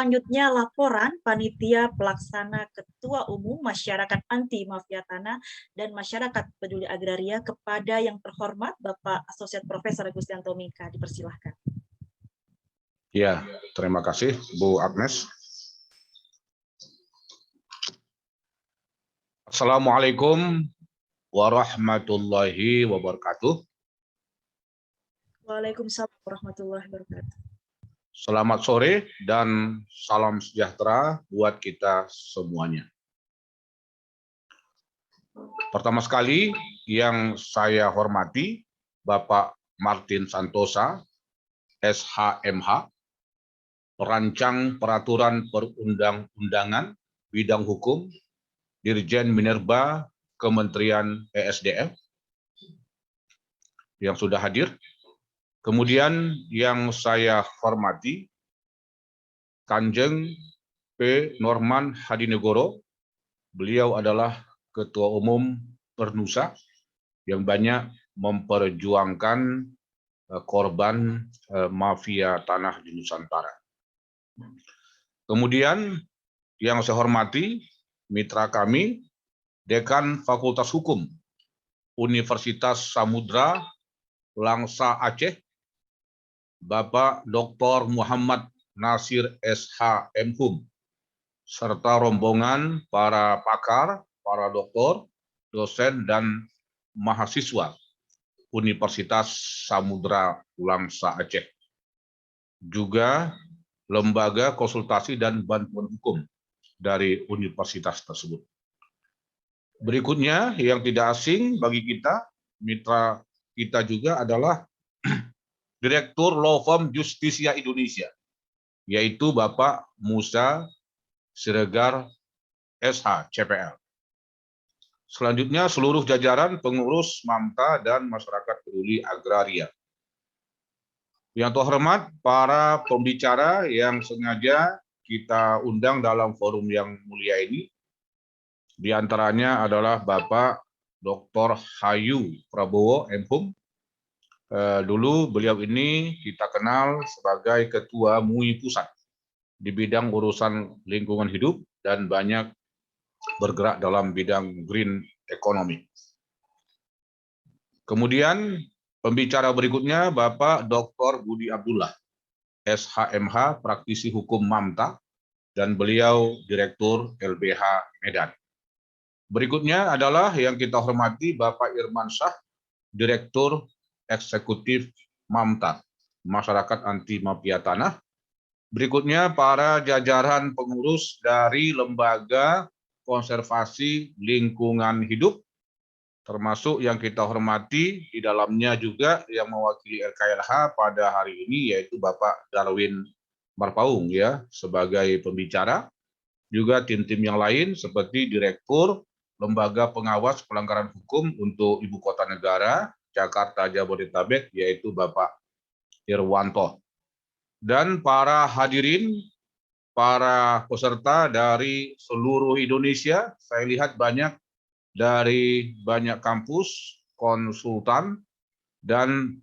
selanjutnya laporan Panitia Pelaksana Ketua Umum Masyarakat Anti Mafia Tanah dan Masyarakat Peduli Agraria kepada yang terhormat Bapak Asosiat Profesor Gustianto Mika. Dipersilahkan. Ya, terima kasih Bu Agnes. Assalamualaikum warahmatullahi wabarakatuh. Waalaikumsalam warahmatullahi wabarakatuh. Selamat sore dan salam sejahtera buat kita semuanya. Pertama sekali yang saya hormati Bapak Martin Santosa, SHMH, Perancang Peraturan Perundang-undangan Bidang Hukum, Dirjen Minerba Kementerian ESDM yang sudah hadir. Kemudian yang saya hormati Kanjeng P. Norman Hadinegoro, beliau adalah Ketua Umum Pernusa yang banyak memperjuangkan korban mafia tanah di Nusantara. Kemudian yang saya hormati mitra kami, Dekan Fakultas Hukum Universitas Samudra Langsa Aceh, Bapak Dr. Muhammad Nasir SH MHum, serta rombongan para pakar, para doktor, dosen, dan mahasiswa Universitas Samudra Langsa Aceh. Juga lembaga konsultasi dan bantuan hukum dari universitas tersebut. Berikutnya yang tidak asing bagi kita, mitra kita juga adalah Direktur Law Firm Justisia Indonesia, yaitu Bapak Musa Siregar SH CPL. Selanjutnya seluruh jajaran pengurus MAMTA dan masyarakat peduli agraria. Yang terhormat para pembicara yang sengaja kita undang dalam forum yang mulia ini, di antaranya adalah Bapak Dr. Hayu Prabowo MHum. Dulu beliau ini kita kenal sebagai Ketua MUI Pusat di bidang urusan lingkungan hidup dan banyak bergerak dalam bidang green economy. Kemudian pembicara berikutnya Bapak Dr. Budi Abdullah, SHMH, praktisi hukum MAMTA, dan beliau Direktur LBH Medan. Berikutnya adalah yang kita hormati Bapak Irman Syah, Direktur Eksekutif MAMTA, Masyarakat Anti Mafia Tanah. Berikutnya para jajaran pengurus dari Lembaga Konservasi Lingkungan Hidup, termasuk yang kita hormati di dalamnya juga yang mewakili LKLH pada hari ini yaitu Bapak Darwin Marpaung ya sebagai pembicara. Juga tim-tim yang lain seperti Direktur Lembaga Pengawas Pelanggaran Hukum untuk Ibu Kota Negara Jakarta Jabodetabek yaitu Bapak Irwanto. Dan para hadirin, para peserta dari seluruh Indonesia, saya lihat banyak dari banyak kampus, konsultan, dan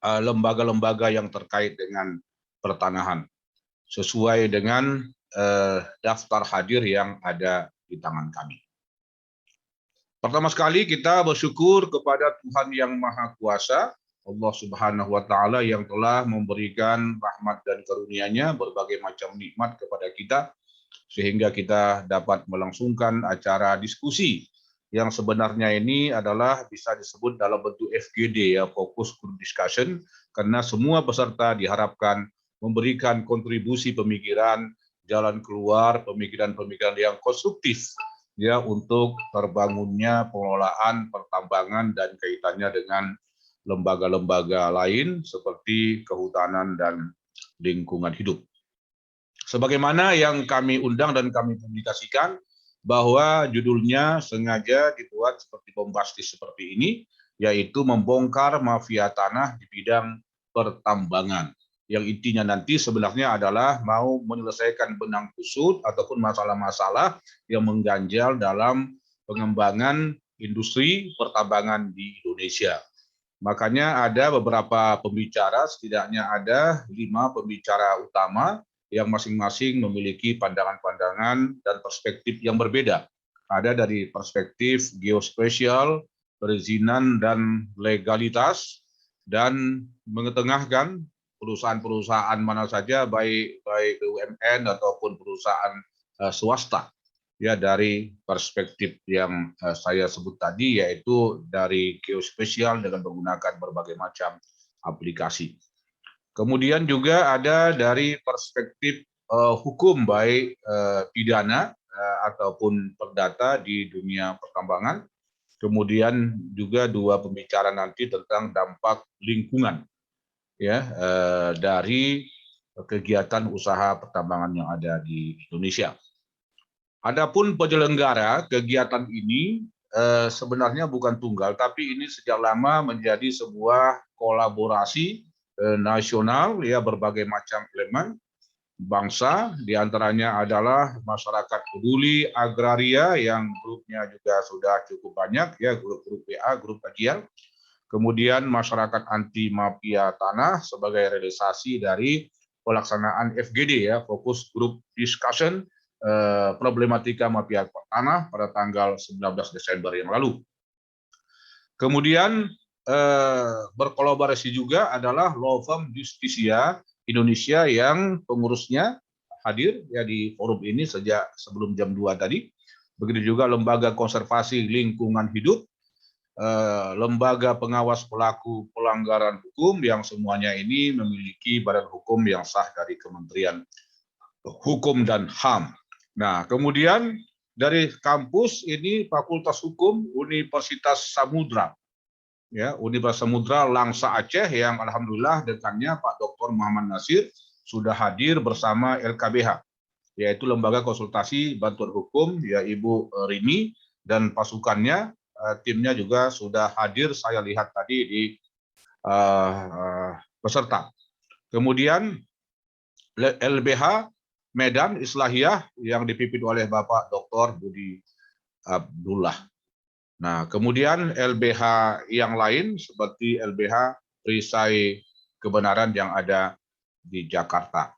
lembaga-lembaga yang terkait dengan pertanahan, sesuai dengan daftar hadir yang ada di tangan kami. Pertama sekali kita bersyukur kepada Tuhan Yang Maha Kuasa, Allah Subhanahu wa Ta'ala yang telah memberikan rahmat dan karunia-Nya berbagai macam nikmat kepada kita, sehingga kita dapat melangsungkan acara diskusi yang sebenarnya ini adalah bisa disebut dalam bentuk FGD ya, Focus Group Discussion, karena semua peserta diharapkan memberikan kontribusi pemikiran, jalan keluar, pemikiran-pemikiran yang konstruktif ya untuk terbangunnya pengelolaan pertambangan dan kaitannya dengan lembaga-lembaga lain seperti kehutanan dan lingkungan hidup. Sebagaimana yang kami undang dan kami publikasikan, bahwa judulnya sengaja dibuat seperti bombastis seperti ini, yaitu membongkar mafia tanah di bidang pertambangan. Yang intinya nanti sebenarnya adalah mau menyelesaikan benang kusut ataupun masalah-masalah yang mengganjal dalam pengembangan industri pertambangan di Indonesia. Makanya ada beberapa pembicara, setidaknya ada 5 pembicara utama yang masing-masing memiliki pandangan-pandangan dan perspektif yang berbeda. Ada dari perspektif geospasial, perizinan dan legalitas, dan mengetengahkan perusahaan-perusahaan mana saja, baik BUMN ataupun perusahaan swasta, ya, dari perspektif yang saya sebut tadi, yaitu dari geospasial dengan menggunakan berbagai macam aplikasi. Kemudian juga ada dari perspektif hukum, baik pidana ataupun perdata di dunia pertambangan. Kemudian juga dua pembicara nanti tentang dampak lingkungan, ya, dari kegiatan usaha pertambangan yang ada di Indonesia. Adapun penyelenggara kegiatan ini sebenarnya bukan tunggal, tapi ini sejak lama menjadi sebuah kolaborasi nasional, ya, berbagai macam elemen bangsa, diantaranya adalah masyarakat peduli agraria yang grupnya juga sudah cukup banyak, ya, grup PA, grup kajian. Kemudian masyarakat anti mafia tanah sebagai realisasi dari pelaksanaan FGD, ya, fokus group discussion problematika mafia tanah pada tanggal 19 Desember yang lalu. Kemudian berkolaborasi juga adalah Law Firm Justisia Indonesia yang pengurusnya hadir, ya, di forum ini sejak sebelum jam 2 tadi. Begitu juga Lembaga Konservasi Lingkungan Hidup, lembaga pengawas pelaku pelanggaran hukum, yang semuanya ini memiliki badan hukum yang sah dari Kementerian Hukum dan HAM. Nah, kemudian dari kampus ini Fakultas Hukum Universitas Samudra, ya, Universitas Samudra Langsa Aceh, yang alhamdulillah dekannya Pak Dr. Muhammad Nasir sudah hadir bersama LKBH, yaitu Lembaga Konsultasi Bantuan Hukum, ya, Ibu Rini dan pasukannya, timnya juga sudah hadir, saya lihat tadi di peserta. Kemudian LBH Medan Islahiyah yang dipimpin oleh Bapak Dr. Budi Abdullah. Nah, kemudian LBH yang lain seperti LBH Perisai Kebenaran yang ada di Jakarta.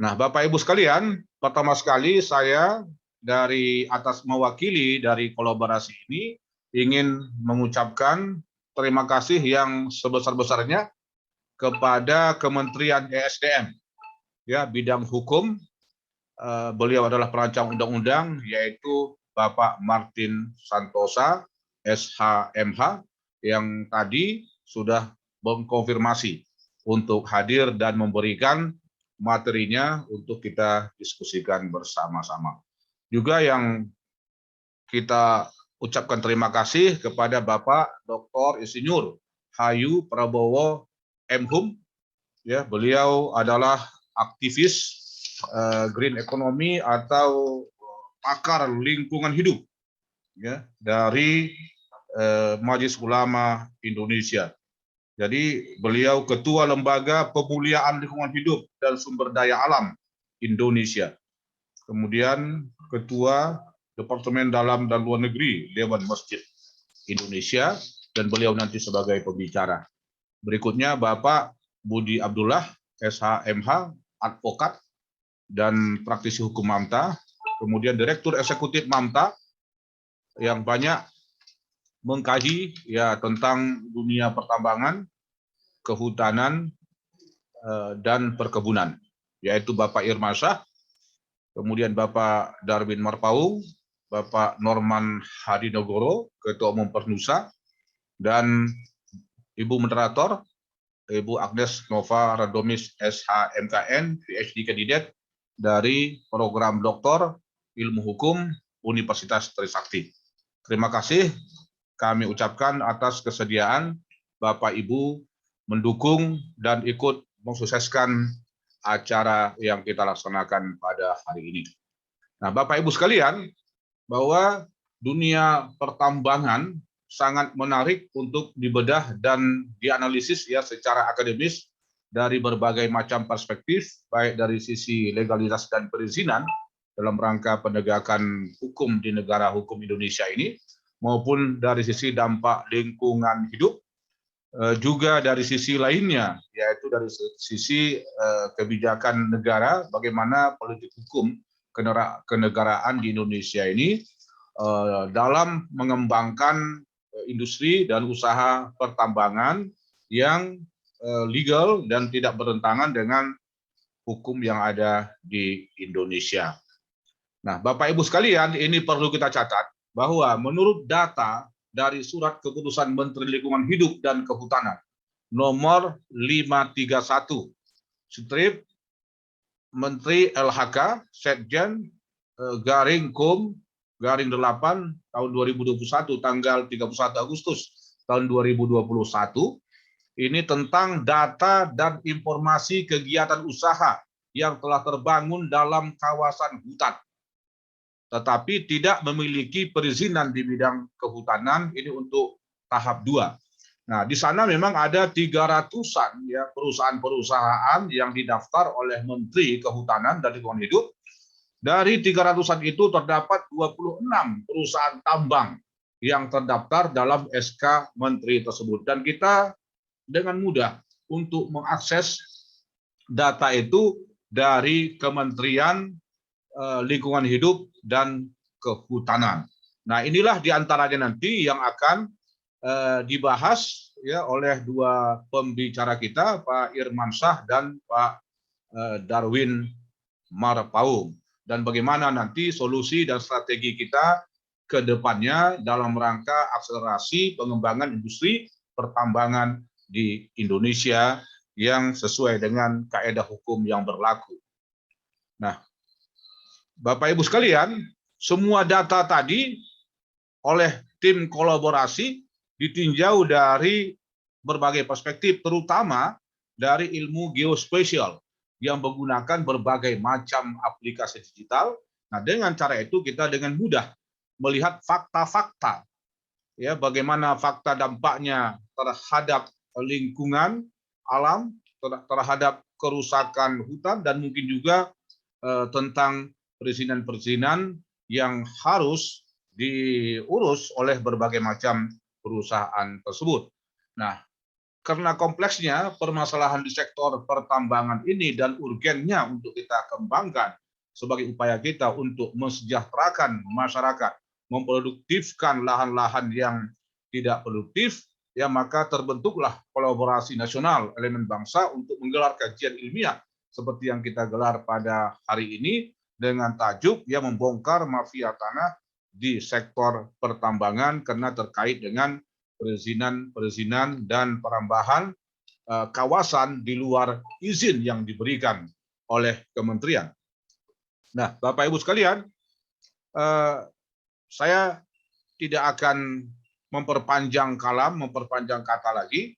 Nah, Bapak Ibu sekalian, pertama sekali saya dari atas mewakili dari kolaborasi ini ingin mengucapkan terima kasih yang sebesar-besarnya kepada Kementerian ESDM, ya, bidang hukum. Beliau adalah perancang undang-undang, yaitu Bapak Martin Santosa, SHMH, yang tadi sudah mengkonfirmasi untuk hadir dan memberikan materinya untuk kita diskusikan bersama-sama. Juga yang kita ucapkan terima kasih kepada Bapak Dr. Insinyur Hayu Prabowo M.Hum, ya, beliau adalah aktivis green economy atau pakar lingkungan hidup, ya, dari Majelis Ulama Indonesia. Jadi beliau Ketua Lembaga Pemuliaan Lingkungan Hidup dan Sumber Daya Alam Indonesia. Kemudian Ketua Departemen Dalam dan Luar Negeri Dewan Masjid Indonesia, dan beliau nanti sebagai pembicara. Berikutnya Bapak Budi Abdullah, SHMH, advokat dan praktisi hukum MAMTA, kemudian Direktur Eksekutif MAMTA yang banyak mengkaji, ya, tentang dunia pertambangan, kehutanan, dan perkebunan, yaitu Bapak Irmansyah, kemudian Bapak Darwin Marpaung, Bapak Norman Hadinegoro, Ketua Umum Pernusa, dan Ibu Moderator, Ibu Agnes Nova Radomis, SHMKN, PhD Candidate dari Program Doktor Ilmu Hukum Universitas Trisakti. Terima kasih kami ucapkan atas kesediaan Bapak Ibu mendukung dan ikut mensukseskan acara yang kita laksanakan pada hari ini. Nah, Bapak Ibu sekalian, bahwa dunia pertambangan sangat menarik untuk dibedah dan dianalisis, ya, secara akademis dari berbagai macam perspektif, baik dari sisi legalitas dan perizinan dalam rangka penegakan hukum di negara hukum Indonesia ini, maupun dari sisi dampak lingkungan hidup, juga dari sisi lainnya, yaitu dari sisi kebijakan negara, bagaimana politik hukum kenegaraan di Indonesia ini dalam mengembangkan industri dan usaha pertambangan yang legal dan tidak bertentangan dengan hukum yang ada di Indonesia. Nah, Bapak Ibu sekalian, ini perlu kita catat bahwa menurut data dari Surat Keputusan Menteri Lingkungan Hidup dan Kehutanan nomor 531 strip Menteri LHK Setjen garing Kum garing 8 tahun 2021 tanggal 31 Agustus tahun 2021 ini tentang data dan informasi kegiatan usaha yang telah terbangun dalam kawasan hutan tetapi tidak memiliki perizinan di bidang kehutanan, ini untuk tahap 2. Nah, di sana memang ada 300-an ya perusahaan-perusahaan yang didaftar oleh Menteri Kehutanan dan Lingkungan Hidup. Dari 300-an itu terdapat 26 perusahaan tambang yang terdaftar dalam SK Menteri tersebut. Dan kita dengan mudah untuk mengakses data itu dari Kementerian Lingkungan Hidup dan Kehutanan. Nah, inilah diantaranya nanti yang akan dibahas ya oleh dua pembicara kita, Pak Irmansyah dan Pak Darwin Marpaung. Dan bagaimana nanti solusi dan strategi kita ke depannya dalam rangka akselerasi pengembangan industri pertambangan di Indonesia yang sesuai dengan kaedah hukum yang berlaku. Nah, Bapak Ibu sekalian, semua data tadi oleh tim kolaborasi ditinjau dari berbagai perspektif, terutama dari ilmu geospasial yang menggunakan berbagai macam aplikasi digital. Nah, dengan cara itu kita dengan mudah melihat fakta-fakta, ya bagaimana fakta dampaknya terhadap lingkungan alam, terhadap kerusakan hutan, dan mungkin juga tentang perizinan-perizinan yang harus diurus oleh berbagai macam perusahaan tersebut. Nah, karena kompleksnya permasalahan di sektor pertambangan ini dan urgennya untuk kita kembangkan sebagai upaya kita untuk mensejahterakan masyarakat, memproduktifkan lahan-lahan yang tidak produktif, ya maka terbentuklah kolaborasi nasional elemen bangsa untuk menggelar kajian ilmiah seperti yang kita gelar pada hari ini dengan tajuk yang membongkar mafia tanah di sektor pertambangan karena terkait dengan perizinan dan perambahan kawasan di luar izin yang diberikan oleh kementerian. Nah, Bapak Ibu sekalian, saya tidak akan memperpanjang kata lagi.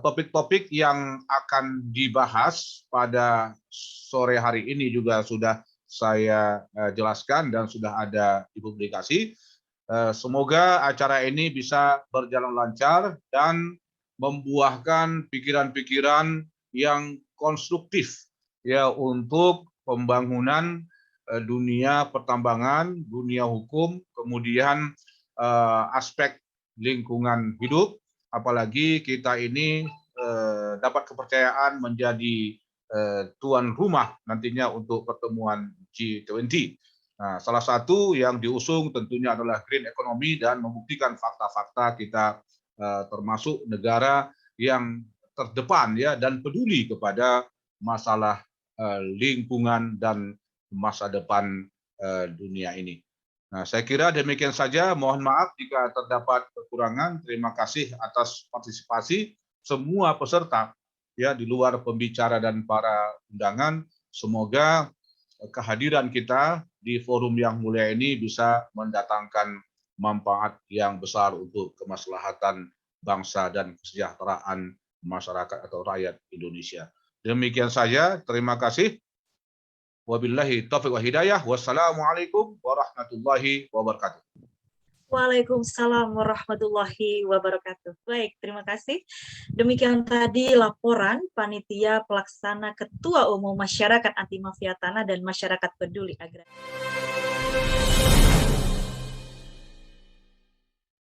Topik-topik yang akan dibahas pada sore hari ini juga sudah saya jelaskan dan sudah ada di publikasi. Semoga acara ini bisa berjalan lancar dan membuahkan pikiran-pikiran yang konstruktif ya untuk pembangunan dunia pertambangan, dunia hukum, kemudian aspek lingkungan hidup, apalagi kita ini dapat kepercayaan menjadi tuan rumah nantinya untuk pertemuan G20. Nah, salah satu yang diusung tentunya adalah green economy dan membuktikan fakta-fakta kita termasuk negara yang terdepan ya dan peduli kepada masalah lingkungan dan masa depan dunia ini. Nah, saya kira demikian saja. Mohon maaf jika terdapat kekurangan. Terima kasih atas partisipasi semua peserta ya di luar pembicara dan para undangan. Semoga kehadiran kita di forum yang mulia ini bisa mendatangkan manfaat yang besar untuk kemaslahatan bangsa dan kesejahteraan masyarakat atau rakyat Indonesia. Demikian saja. Terima kasih. Wabillahi taufiq wa hidayah. Wassalamualaikum warahmatullahi wabarakatuh. Waalaikumsalam warahmatullahi wabarakatuh. Baik, terima kasih. Demikian tadi laporan Panitia Pelaksana Ketua Umum Masyarakat Anti Mafia Tanah dan Masyarakat Peduli Agraria.